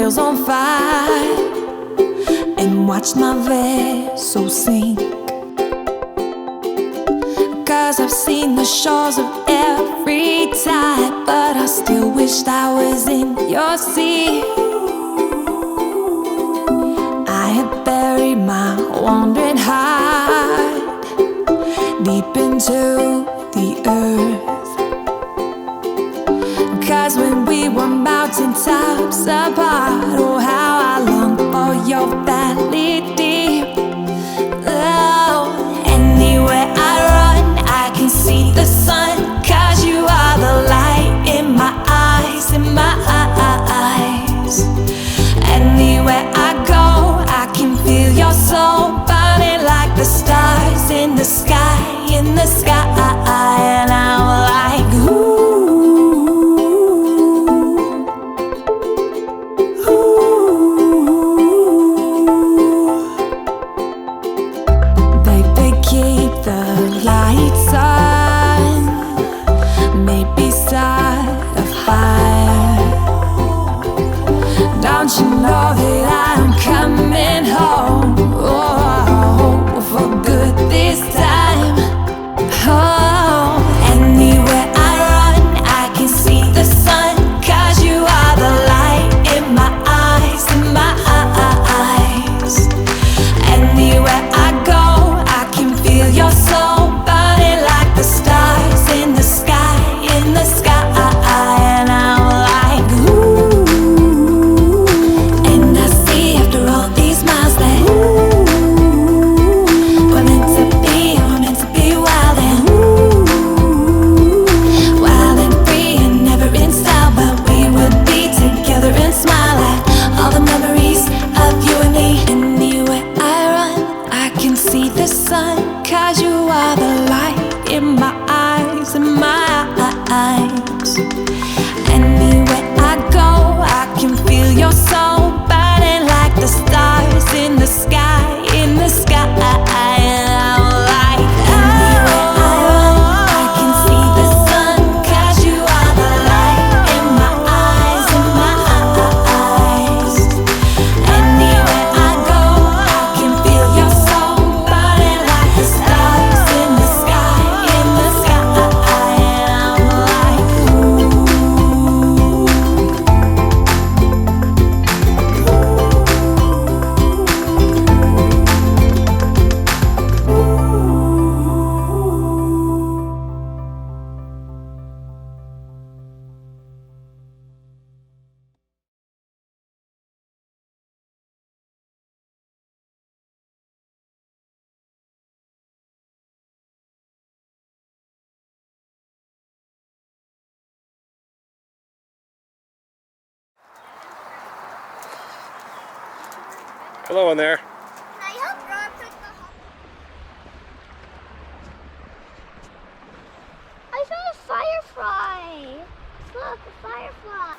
sails on fire and watched my vessel sink. 'Cause I've seen the shores of every tide, but I still wished I was in your sea. I had buried my wandering heart deep into the earth. 'Cause when we were mountaintops apart, oh how I longed for your valley deep. Oh, anywhere I run I can see the sun, 'cause you are the light in my eyes, in my eyes. Anywhere I go I can feel your soul burning like the stars in the sky, in the sky. And I'm like, keep the lights on, maybe start a fire. Don't you know that I'm coming home, oh, for good this time. Oh, anywhere I run I can see the sun, 'cause you are the light in my eyes, in my eyes. Anywhere I go feel your soul burning like the stars in the sky, in the sky. And I'm like, ooh. And I see after all these miles that we're meant to be wild and wild and free and never in style. But we would be together and smile at all the memories of you and me. Anywhere I run I can see the sun, 'cause you are the light in my eyes, in my eyes. Anywhere I go I can feel your soul burning like the stars in the sky, in the sky. And I'm like, anywhere I run I can see the sun, 'cause you are the light in my eyes, in my eyes. Anywhere I go I can feel your soul burning like the stars in the sky, in the sky. And I'm like, Hello in there. I hope Ron took the I saw a firefly. Look, a firefly.